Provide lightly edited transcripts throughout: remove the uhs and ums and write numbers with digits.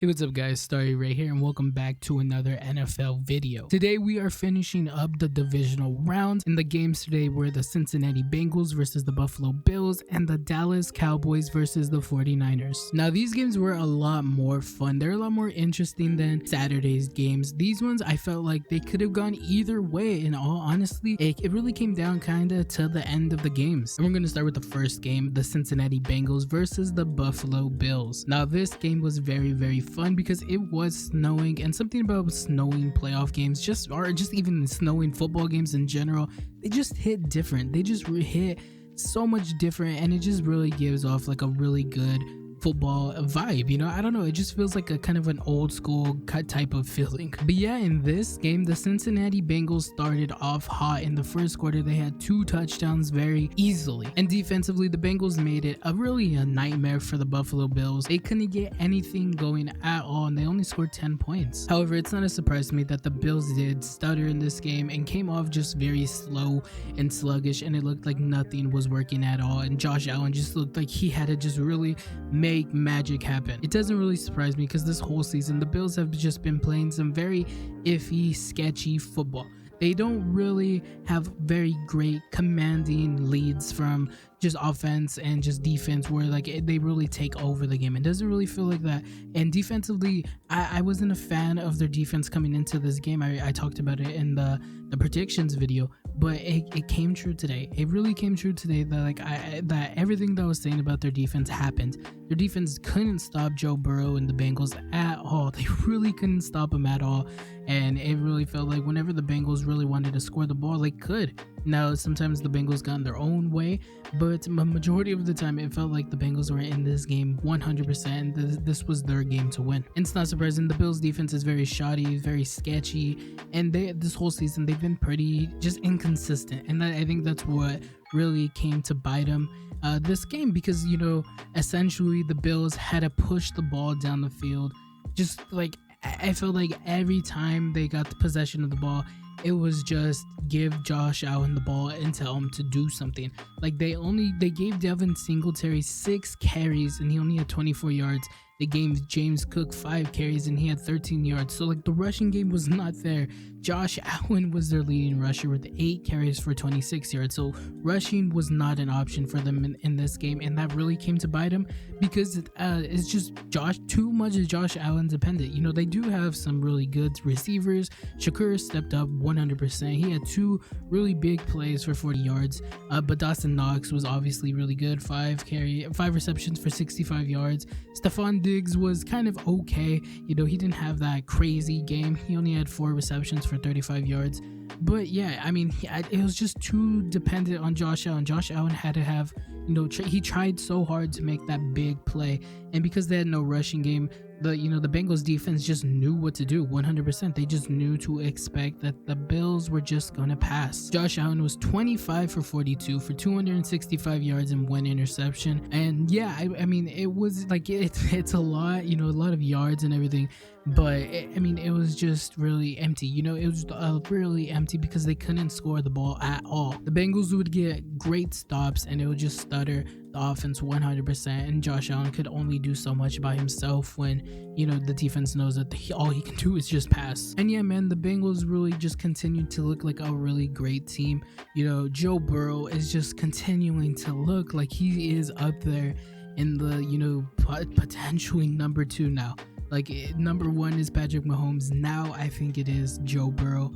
Hey, what's up guys, Starry right here and welcome back to another NFL video. Today we are finishing up the divisional round, and the games today were the Cincinnati Bengals versus the Buffalo Bills and the Dallas Cowboys versus the 49ers. Now these games were a lot more fun. They're a lot more interesting than Saturday's games. These ones I felt like they could have gone either way. In all honesty, it really came down kind of to the end of the games. And we're going to start with the first game, the Cincinnati Bengals versus the Buffalo Bills. Now this game was very fun because it was snowing, and something about snowing playoff games or just even snowing football games in general, they just hit different. They just hit so much different, and it just really gives off like a really good football vibe. I don't know, it just feels like a kind of an old school type of feeling. But yeah, in this game the Cincinnati Bengals started off hot. In the first quarter they had 2 touchdowns very easily, and defensively the Bengals made it really a nightmare for the Buffalo Bills. They couldn't get anything going at all, and they only scored 10 points. However, it's not a surprise to me that the Bills did stutter in this game and came off just very slow and sluggish, and it looked like nothing was working at all, and Josh Allen just looked like he had to just really make magic happen. It doesn't really surprise me because this whole season the Bills have just been playing some very iffy, sketchy football. They don't really have very great commanding leads from just offense and just defense where like they really take over the game. It doesn't really feel like that. And defensively, I wasn't a fan of their defense coming into this game. I talked about it in the predictions video, but it came true today. It really came true today that that everything that I was saying about their defense happened. Their defense couldn't stop Joe Burrow and the Bengals at all. They really couldn't stop him at all, and it really felt like whenever the Bengals really wanted to score the ball, they could. Now sometimes the Bengals got in their own way, but a majority of the time it felt like the Bengals were in this game 100%. This was their game to win. And it's not surprising, the Bills defense is very shoddy, very sketchy, and this whole season they've been pretty just inconsistent, and I think that's what really came to bite them this game, because essentially the Bills had to push the ball down the field. Just like I felt like every time they got the possession of the ball, it was just give Josh Allen the ball and tell him to do something. Like they gave Devin Singletary 6 carries and he only had 24 yards. They gave James Cook 5 carries and he had 13 yards. So like the rushing game was not there. Josh Allen was their leading rusher with 8 carries for 26 yards. So rushing was not an option for them in this game, and that really came to bite them because it's just too much of Josh Allen dependent. They do have some really good receivers. Shakur stepped up 100%. He had 2 really big plays for 40 yards. But Dawson Knox was obviously really good. 5 receptions for 65 yards. Stephon Diggs was kind of okay. He didn't have that crazy game. He only had 4 receptions for 35 yards. But yeah, I mean, it was just too dependent on Josh Allen. Josh Allen had to have, he tried so hard to make that big play, and because they had no rushing game, the Bengals defense just knew what to do 100%. They just knew to expect that the Bills were just gonna pass. Josh Allen was 25 for 42 for 265 yards and 1 interception. And yeah, I mean, it was like it's a lot, a lot of yards and everything, but it was just really empty. It was really empty because they couldn't score the ball at all. The Bengals would get great stops and it would just stutter the offense 100%, and Josh Allen could only do so much by himself when the defense knows that all he can do is just pass. And yeah, man, the Bengals really just continued to look like a really great team. Joe Burrow is just continuing to look like he is up there in the potentially number 2 now. Like number 1 is Patrick Mahomes. Now I think it is Joe Burrow.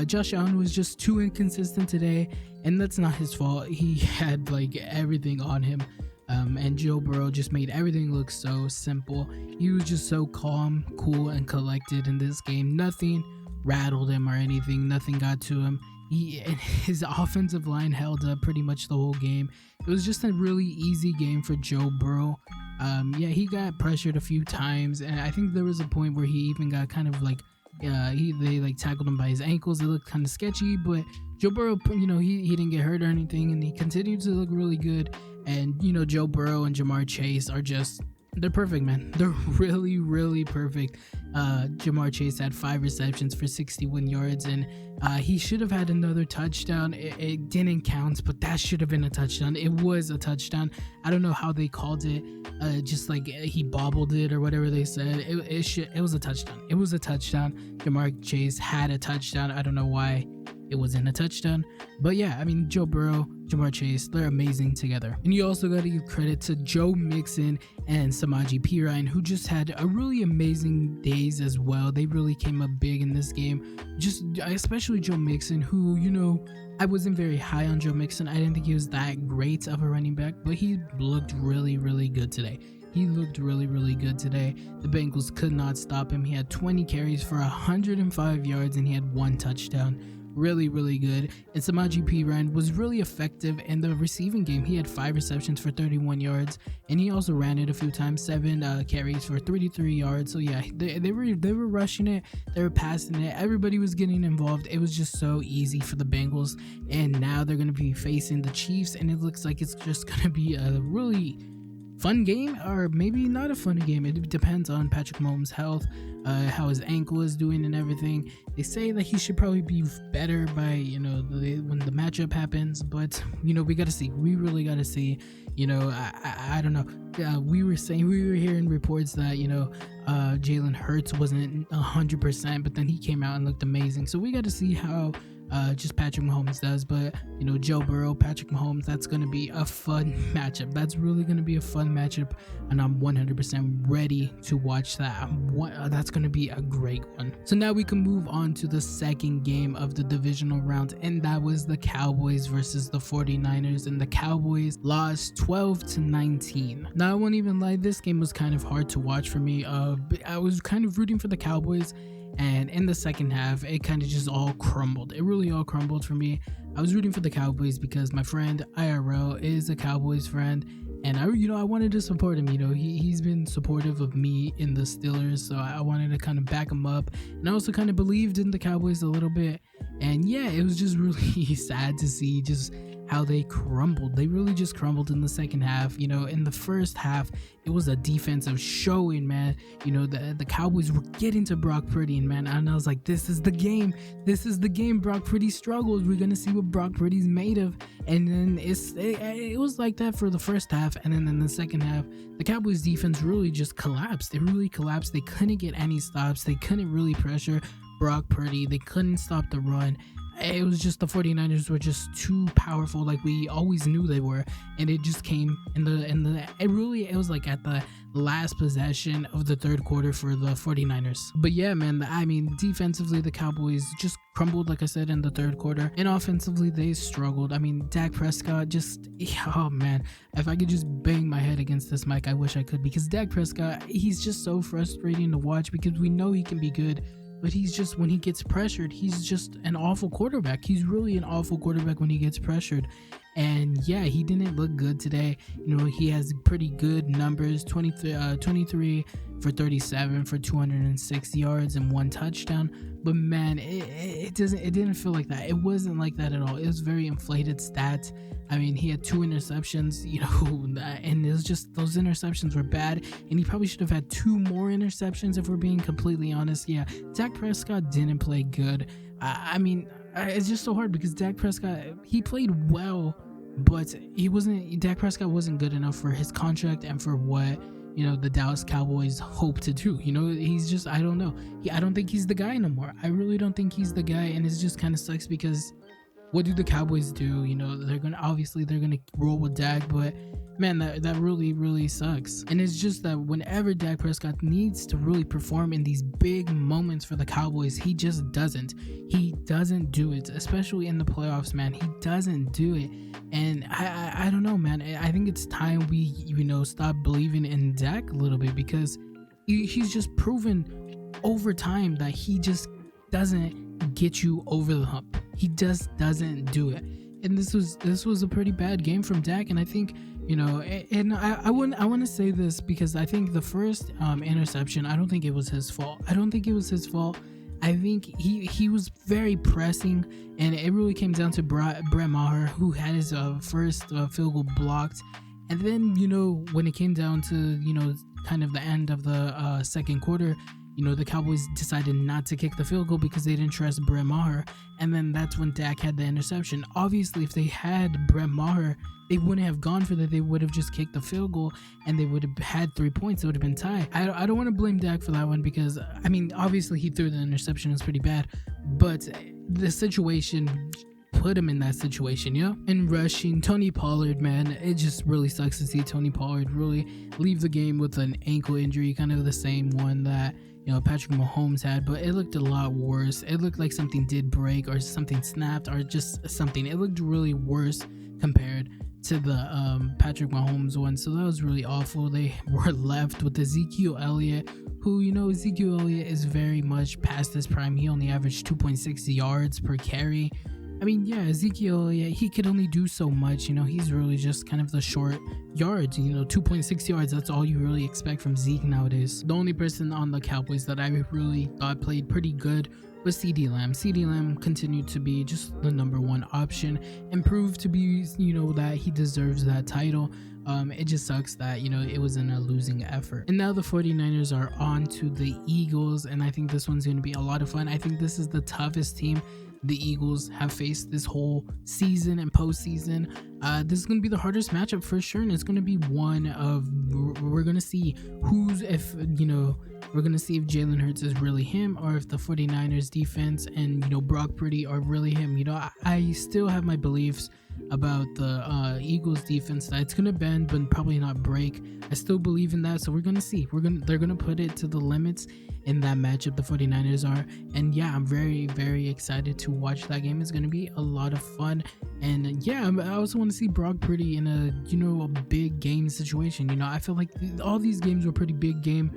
Josh Allen was just too inconsistent today, and that's not his fault. He had like everything on him, and Joe Burrow just made everything look so simple. He was just so calm, cool, and collected in this game. Nothing rattled him or anything. Nothing got to him. And his offensive line held up pretty much the whole game. It was just a really easy game for Joe Burrow. Yeah, he got pressured a few times, and I think there was a point where he even got kind of like they like tackled him by his ankles. It looked kind of sketchy, but Joe Burrow, he didn't get hurt or anything, and he continued to look really good. And Joe Burrow and Jamar Chase are just They're perfect, man. They're really, really perfect. Jamar Chase had 5 receptions for 61 yards, and he should have had another touchdown. It didn't count, but that should have been a touchdown. It was a touchdown. I don't know how they called it, just like he bobbled it or whatever they said. It was a touchdown. It was a touchdown. Jamar Chase had a touchdown. I don't know why it wasn't a touchdown, but yeah, I mean, Joe Burrow, Jamar Chase, they're amazing together. And you also got to give credit to Joe Mixon and Samaje Perine, who just had a really amazing days as well. They really came up big in this game, just especially Joe Mixon, who, you know, I wasn't very high on Joe Mixon. I didn't think he was that great of a running back, but he looked really, really good today. He looked really, really good today. The Bengals could not stop him. He had 20 carries for 105 yards and he had 1 touchdown. Really, really good. And Samaje Perine was really effective in the receiving game. He had 5 receptions for 31 yards, and he also ran it a few times, 7 carries for 33 yards. So yeah, they were rushing it, they were passing it, everybody was getting involved. It was just so easy for the Bengals, and now they're going to be facing the Chiefs, and it looks like it's just going to be a really fun game, or maybe not a fun game. It depends on Patrick Mahomes' health, how his ankle is doing and everything. They say that he should probably be better by, you know, when the matchup happens, but, you know, we got to see. We really got to see. You know, I don't know. We were hearing reports that, you know, Jalen Hurts wasn't 100%, but then he came out and looked amazing. So we got to see how just Patrick Mahomes does. But, you know, Joe Burrow, Patrick Mahomes, that's going to be a fun matchup. That's really going to be a fun matchup, and I'm 100% ready to watch that. That's going to be a great one. So now we can move on to the second game of the divisional round, and that was the Cowboys versus the 49ers, and the Cowboys lost 12-19. Now, I won't even lie, this game was kind of hard to watch for me. I was kind of rooting for the Cowboys, and in the second half, it kind of just all crumbled. It really all crumbled for me. I was rooting for the Cowboys because my friend IRL is a Cowboys friend, and I wanted to support him. You know, he's been supportive of me in the Steelers, so I wanted to kind of back him up. And I also kind of believed in the Cowboys a little bit. And yeah, it was just really sad to see just how they crumbled. They really just crumbled in the second half. You know, in the first half, it was a defensive showing, man. You know, the Cowboys were getting to Brock Purdy, and man, and I was like, this is the game. This is the game. Brock Purdy struggles. We're gonna see what Brock Purdy's made of. And then it was like that for the first half, and then in the second half, the Cowboys defense really just collapsed. It really collapsed. They couldn't get any stops. They couldn't really pressure Brock Purdy. They couldn't stop the run. It was just the 49ers were just too powerful, like we always knew they were, and it just came it was like at the last possession of the third quarter for the 49ers. But yeah, man, I mean, defensively the Cowboys just crumbled, like I said, in the third quarter, and offensively they struggled. I mean, Dak Prescott just, oh man, if I could just bang my head against this mic, I wish I could, because Dak Prescott, he's just so frustrating to watch, because we know he can be good, but he's just, when he gets pressured, he's just an awful quarterback. He's really an awful quarterback when he gets pressured. And yeah, he didn't look good today. You know, he has pretty good numbers, 23 for 37 for 206 yards and 1 touchdown. But man, it didn't feel like that. It wasn't like that at all. It was very inflated stats. I mean, he had 2 interceptions, you know, and it was just, those interceptions were bad, and he probably should have had 2 more interceptions if we're being completely honest. Yeah, Dak Prescott didn't play good. I mean, it's just so hard because Dak Prescott, he played well, but Dak Prescott wasn't good enough for his contract and for what, you know, the Dallas Cowboys hope to do. You know, he's just, I don't know. I don't think he's the guy no more. I really don't think he's the guy, and it just kind of sucks because what do the Cowboys do? You know, they're gonna roll with Dak, but man, that really, really sucks. And it's just that whenever Dak Prescott needs to really perform in these big moments for the Cowboys, he just doesn't. He doesn't do it, especially in the playoffs, man. He doesn't do it. And I don't know, man. I think it's time we, you know, stop believing in Dak a little bit, because he's just proven over time that he just doesn't get you over the hump. He just doesn't do it. And this was a pretty bad game from Dak, and I think, you know, and I want to say this because I think the first interception, I don't think it was his fault. I think he was very pressing, and it really came down to Brett Maher, who had his first field goal blocked. And then, you know, when it came down to, you know, kind of the end of the second quarter, you know, the Cowboys decided not to kick the field goal because they didn't trust Brett Maher, and then that's when Dak had the interception. Obviously, if they had Brett Maher, they wouldn't have gone for that. They would have just kicked the field goal, and they would have had 3 points. It would have been tied. I don't want to blame Dak for that one because, I mean, obviously he threw the interception. It's pretty bad, but the situation put him in that situation, you know? And rushing, Tony Pollard, man, it just really sucks to see Tony Pollard really leave the game with an ankle injury, kind of the same one that, you know, Patrick Mahomes had, but it looked a lot worse. It looked like something did break or something snapped or just something. It looked really worse compared to the Patrick Mahomes one. So that was really awful. They were left with Ezekiel Elliott, who, you know, Ezekiel Elliott is very much past his prime. He only averaged 2.6 yards per carry. I mean, yeah, Ezekiel, yeah, he could only do so much, you know, he's really just kind of the short yards, you know, 2.6 yards, that's all you really expect from Zeke nowadays. The only person on the Cowboys that I really thought played pretty good was CeeDee Lamb. CeeDee Lamb continued to be just the #1 option and proved to be, you know, that he deserves that title. It just sucks that, you know, it was in a losing effort. And now the 49ers are on to the Eagles, and I think this one's going to be a lot of fun. I think this is the toughest team the Eagles have faced this whole season and postseason. This is going to be the hardest matchup for sure, and it's going to be one of, we're going to see who's, if, you know, we're going to see if Jalen Hurts is really him or if the 49ers defense and, you know, Brock Purdy are really him. You know, I still have my beliefs about the Eagles defense that it's gonna bend but probably not break. I still believe in that, so we're gonna see. They're gonna put it to the limits in that matchup, the 49ers are, and yeah, I'm very, very excited to watch that game. It's gonna be a lot of fun, and yeah, I also want to see Brock Purdy in a, you know, a big game situation. You know, I feel like all these games were pretty big game,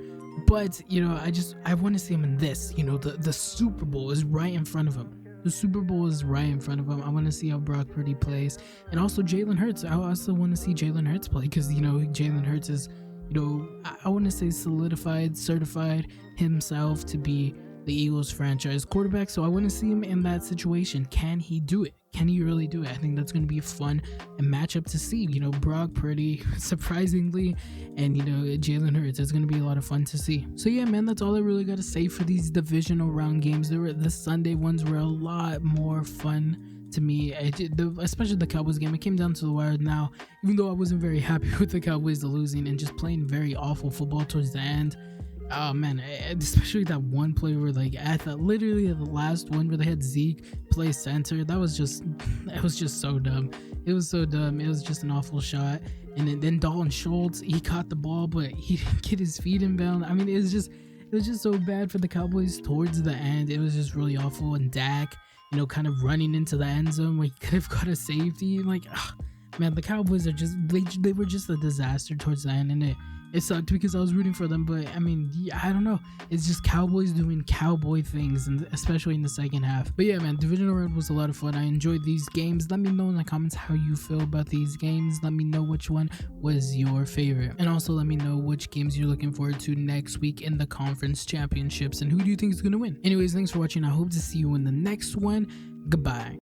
but, you know, I want to see him in this. You know, the Super Bowl is right in front of him. The Super Bowl is right in front of him. I want to see how Brock Purdy plays. And also Jalen Hurts. I also want to see Jalen Hurts play because, you know, Jalen Hurts is, you know, I want to say certified himself to be the Eagles franchise quarterback. So I want to see him in that situation. Can he do it? Can he really do it? I think that's going to be a fun matchup to see. You know, Brock Purdy, surprisingly, and, you know, Jalen Hurts. It's going to be a lot of fun to see. So yeah, man, that's all I really got to say for these divisional round games. The Sunday ones were a lot more fun to me, especially the Cowboys game. It came down to the wire now, even though I wasn't very happy with the Cowboys losing and just playing very awful football towards the end. Oh man, especially that one play where, like, literally the last one where they had Zeke play center, it was just so dumb. It was so dumb. It was just an awful shot. And then Dalton Schultz, he caught the ball, but he didn't get his feet inbound. I mean, it was just so bad for the Cowboys towards the end. It was just really awful. And Dak, you know, kind of running into the end zone where he could have got a safety. Like, man, the Cowboys are just, they were just a disaster towards the end, and it sucked because I was rooting for them. But I mean, yeah, I don't know, it's just Cowboys doing cowboy things, and especially in the second half. But yeah, man, divisional round was a lot of fun. I enjoyed these games. Let me know in the comments how you feel about these games. Let me know which one was your favorite, and also let me know which games you're looking forward to next week in the conference championships, and who do you think is going to win. Anyways, thanks for watching. I hope to see you in the next one. Goodbye.